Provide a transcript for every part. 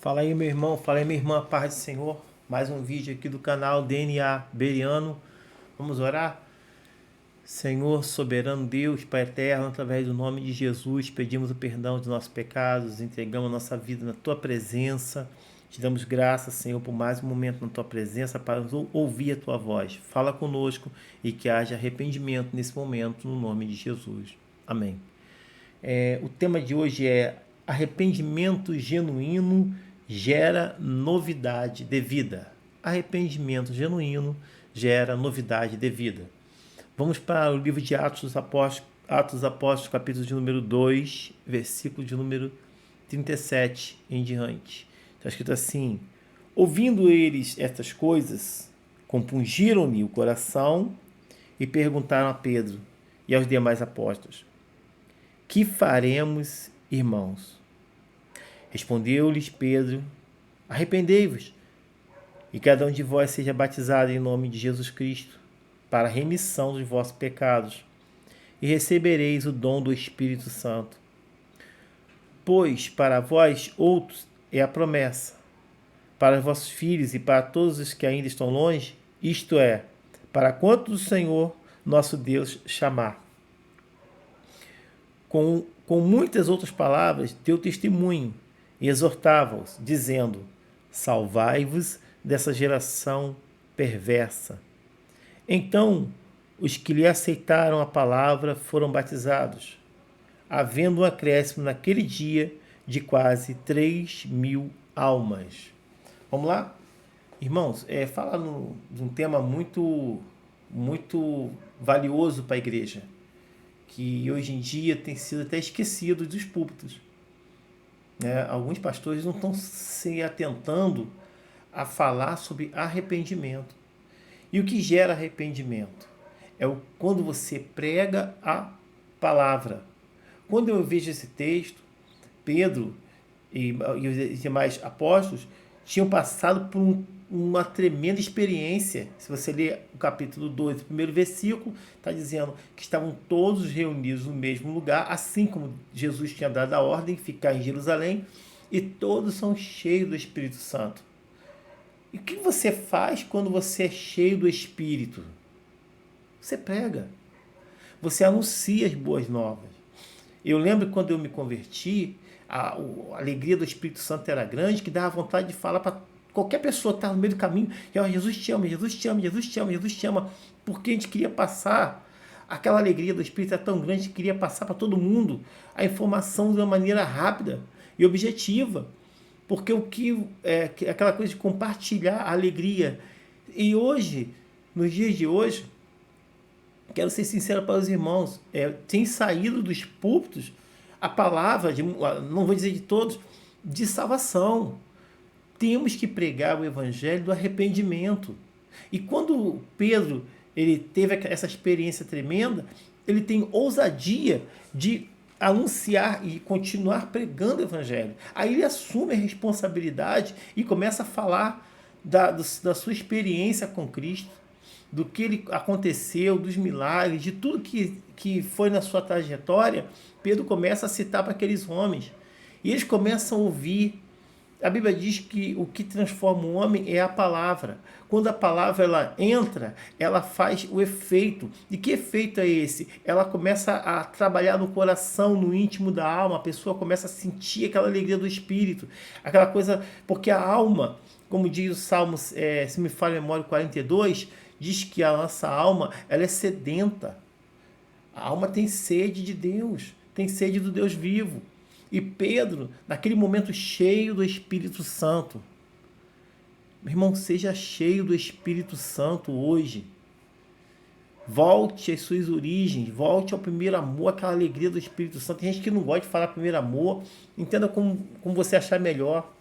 Fala aí, meu irmão, fala aí, minha irmã, paz do Senhor. Mais um vídeo aqui do canal DNA Beriano. Vamos orar? Senhor, soberano Deus, Pai eterno, através do nome de Jesus, pedimos o perdão de nossos pecados, entregamos nossa vida na Tua presença. Te damos graças, Senhor, por mais um momento na Tua presença para ouvir a Tua voz. Fala conosco e que haja arrependimento nesse momento, no nome de Jesus. Amém. O tema de hoje é arrependimento genuíno gera novidade de vida. Arrependimento genuíno gera novidade de vida. Vamos para o livro de Atos dos Apóstolos, capítulo de número 2, versículo de número 37 em diante. Está escrito assim: ouvindo eles estas coisas, compungiram-lhe o coração e perguntaram a Pedro e aos demais apóstolos: que faremos, irmãos? Respondeu-lhes Pedro: arrependei-vos, e cada um de vós seja batizado em nome de Jesus Cristo, para a remissão dos vossos pecados, e recebereis o dom do Espírito Santo. Pois para vós outros é a promessa, para os vossos filhos e para todos os que ainda estão longe, isto é, para quantos o Senhor nosso Deus chamar. Com muitas outras palavras, deu testemunho e exortava-os, dizendo: salvai-vos dessa geração perversa. Então, os que lhe aceitaram a palavra foram batizados, havendo um acréscimo naquele dia de quase 3.000 almas. Vamos lá? Irmãos, fala de um tema muito valioso para a igreja, que hoje em dia tem sido até esquecido dos púlpitos. Alguns pastores não estão se atentando a falar sobre arrependimento. E o que gera arrependimento? Quando você prega a palavra. Quando eu vejo esse texto, Pedro e os demais apóstolos tinham passado por uma tremenda experiência. Se você ler o capítulo 2, o primeiro versículo, está dizendo que estavam todos reunidos no mesmo lugar, assim como Jesus tinha dado a ordem de ficar em Jerusalém, e todos são cheios do Espírito Santo. E o que você faz quando você é cheio do Espírito? Você prega. Você anuncia as boas novas. Eu lembro quando eu me converti, a alegria do Espírito Santo era grande, que dava vontade de falar para qualquer pessoa que estava no meio do caminho: Jesus te ama, Jesus te ama, Jesus te ama, Jesus te ama. Porque a gente queria passar, aquela alegria do Espírito é tão grande que queria passar para todo mundo a informação de uma maneira rápida e objetiva. Porque aquela coisa de compartilhar a alegria. E hoje, nos dias de hoje, quero ser sincero para os irmãos, tem saído dos púlpitos a palavra, não vou dizer de todos, de salvação. Temos que pregar o evangelho do arrependimento. E quando Pedro ele teve essa experiência tremenda, ele tem ousadia de anunciar e continuar pregando o evangelho. Aí ele assume a responsabilidade e começa a falar da sua experiência com Cristo, do que ele aconteceu, dos milagres, de tudo que foi na sua trajetória. Pedro começa a citar para aqueles homens. E eles começam a ouvir. A Bíblia diz que o que transforma o homem é a palavra. Quando a palavra ela entra, ela faz o efeito. E que efeito é esse? Ela começa a trabalhar no coração, no íntimo da alma. A pessoa começa a sentir aquela alegria do Espírito. Aquela coisa, porque a alma, como diz o Salmo, se me falha a memória, 42, diz que a nossa alma ela é sedenta. A alma tem sede de Deus, tem sede do Deus vivo. E Pedro, naquele momento cheio do Espírito Santo, meu irmão, seja cheio do Espírito Santo hoje. Volte às suas origens, volte ao primeiro amor, aquela alegria do Espírito Santo. Tem gente que não gosta de falar primeiro amor, entenda como você achar melhor.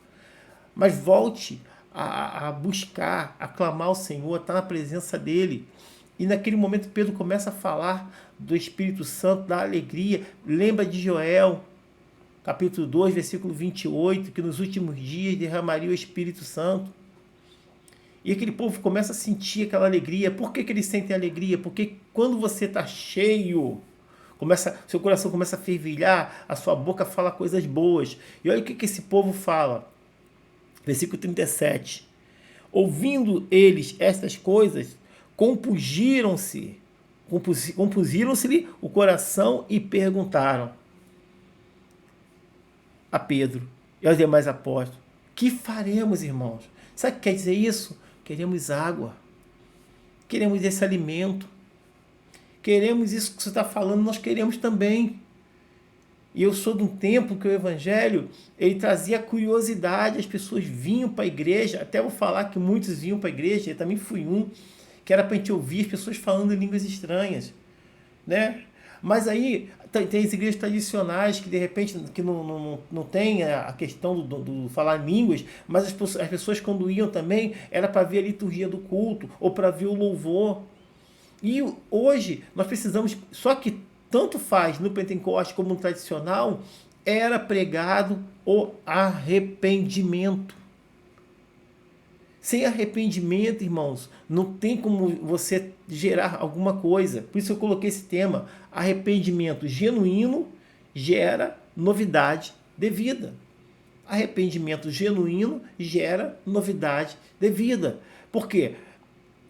Mas volte a buscar, a clamar ao Senhor, estar na presença dEle. E naquele momento Pedro começa a falar do Espírito Santo, da alegria. Lembra de Joel, capítulo 2, versículo 28, que nos últimos dias derramaria o Espírito Santo. E aquele povo começa a sentir aquela alegria. Por que eles sentem alegria? Porque quando você está cheio, seu coração começa a fervilhar, a sua boca fala coisas boas. E olha o que esse povo fala. Versículo 37. Ouvindo eles estas coisas, compungiram-se-lhe o coração e perguntaram a Pedro e aos demais apóstolos: que faremos, irmãos? Sabe o que quer dizer isso? Queremos água. Queremos esse alimento. Queremos isso que você está falando, nós queremos também. E eu sou de um tempo que o Evangelho, ele trazia curiosidade, as pessoas vinham para a igreja, até vou falar que muitos vinham para a igreja, eu também fui um, que era para a gente ouvir as pessoas falando em línguas estranhas, né? Mas aí tem as igrejas tradicionais que de repente que não tem a questão do falar línguas, mas as pessoas quando iam também era para ver a liturgia do culto ou para ver o louvor. E hoje nós precisamos, só que tanto faz no Pentecoste como no tradicional, era pregado o arrependimento. Sem arrependimento, irmãos, não tem como você gerar alguma coisa. Por isso eu coloquei esse tema. Arrependimento genuíno gera novidade de vida. Arrependimento genuíno gera novidade de vida. Por quê?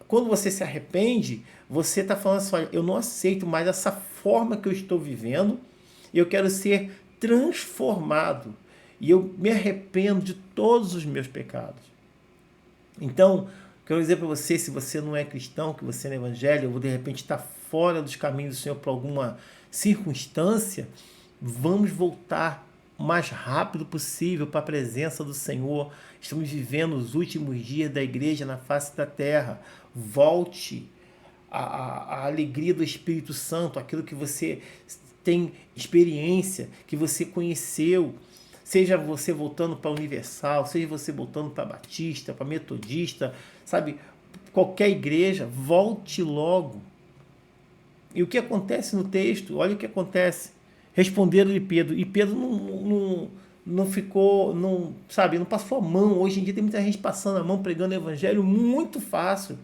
Quando você se arrepende, você está falando assim: olha, eu não aceito mais essa forma que eu estou vivendo, eu quero ser transformado. E eu me arrependo de todos os meus pecados. Então, quero dizer para você, se você não é cristão, que você não é evangélico, ou de repente está fora dos caminhos do Senhor por alguma circunstância, vamos voltar o mais rápido possível para a presença do Senhor. Estamos vivendo os últimos dias da igreja na face da terra. Volte a alegria do Espírito Santo, aquilo que você tem experiência, que você conheceu. Seja você voltando para a Universal, seja você voltando para a Batista, para a Metodista, sabe? Qualquer igreja, volte logo. E o que acontece no texto? Olha o que acontece. Responderam-lhe Pedro. E Pedro não ficou, não, sabe, não passou a mão. Hoje em dia tem muita gente passando a mão, pregando o evangelho muito fácil.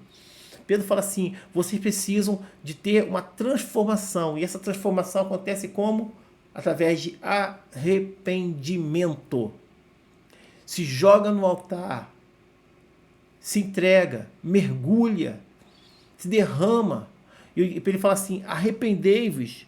Pedro fala assim: vocês precisam de ter uma transformação. E essa transformação acontece como? Através de arrependimento. Se joga no altar, se entrega, mergulha, se derrama. E ele fala assim: arrependei-vos,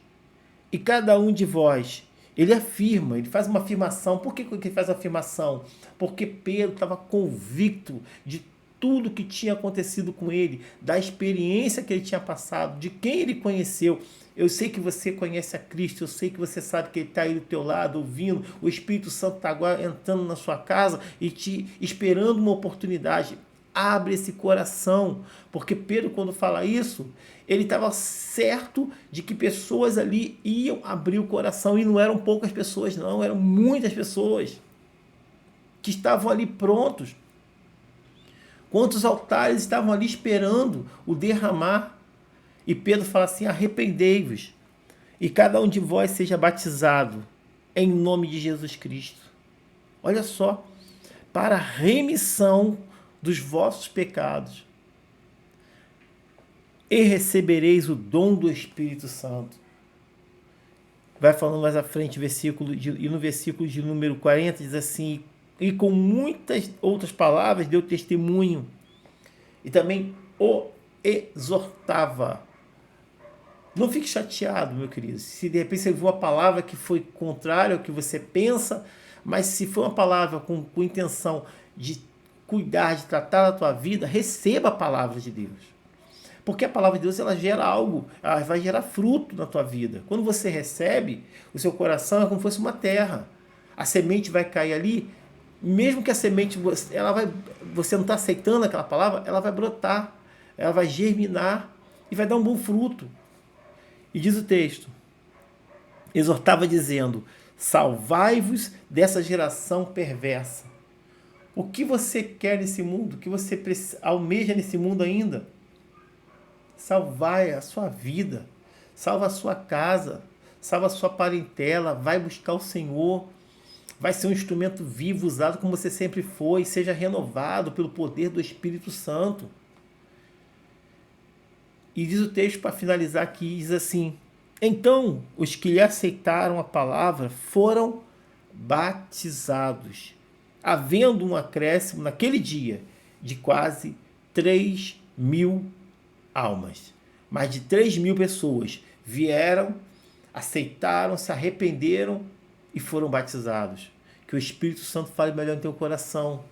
e cada um de vós. Ele afirma, ele faz uma afirmação. Por que ele faz a afirmação? Porque Pedro estava convicto de tudo que tinha acontecido com ele, da experiência que ele tinha passado, de quem ele conheceu. Eu sei que você conhece a Cristo, eu sei que você sabe que Ele está aí do teu lado, ouvindo, o Espírito Santo está agora entrando na sua casa e te esperando uma oportunidade. Abre esse coração, porque Pedro, quando fala isso, ele estava certo de que pessoas ali iam abrir o coração, e não eram poucas pessoas não, eram muitas pessoas que estavam ali prontos. Quantos altares estavam ali esperando o derramar? E Pedro fala assim: arrependei-vos, e cada um de vós seja batizado em nome de Jesus Cristo. Olha só, para a remissão dos vossos pecados, e recebereis o dom do Espírito Santo. Vai falando mais à frente, e no versículo de número 40 diz assim: e com muitas outras palavras deu testemunho, e também o exortava. Não fique chateado, meu querido, se de repente você viu uma palavra que foi contrária ao que você pensa, mas se for uma palavra com intenção de cuidar, de tratar da tua vida, receba a palavra de Deus. Porque a palavra de Deus, ela gera algo, ela vai gerar fruto na tua vida. Quando você recebe, o seu coração é como se fosse uma terra. A semente vai cair ali, mesmo que a semente, você não está aceitando aquela palavra, ela vai brotar, ela vai germinar e vai dar um bom fruto. E diz o texto: exortava dizendo: salvai-vos dessa geração perversa. O que você quer nesse mundo? O que você almeja nesse mundo ainda? Salvai a sua vida, salva a sua casa, salva a sua parentela, vai buscar o Senhor, vai ser um instrumento vivo, usado como você sempre foi, seja renovado pelo poder do Espírito Santo. E diz o texto, para finalizar aqui, diz assim: então os que lhe aceitaram a palavra foram batizados. havendo um acréscimo naquele dia de quase 3.000 almas. Mais de 3.000 pessoas vieram, aceitaram, se arrependeram e foram batizados. Que o Espírito Santo fale melhor no teu coração.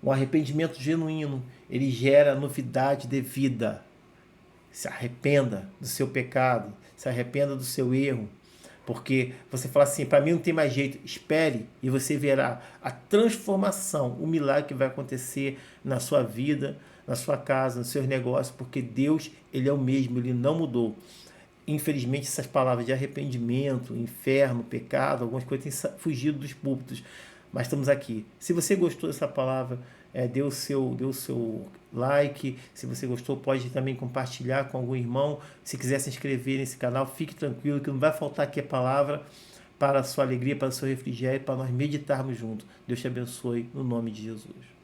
Um arrependimento genuíno, ele gera novidade de vida. Se arrependa do seu pecado, se arrependa do seu erro. Porque você fala assim, para mim não tem mais jeito, espere e você verá a transformação, o milagre que vai acontecer na sua vida, na sua casa, nos seus negócios, porque Deus, ele é o mesmo, ele não mudou. Infelizmente, essas palavras de arrependimento, inferno, pecado, algumas coisas têm fugido dos púlpitos, mas estamos aqui. Se você gostou dessa palavra, dê o seu like. Se você gostou, pode também compartilhar com algum irmão. Se quiser se inscrever nesse canal, fique tranquilo que não vai faltar aqui a palavra para a sua alegria, para o seu refrigério, para nós meditarmos juntos. Deus te abençoe no nome de Jesus.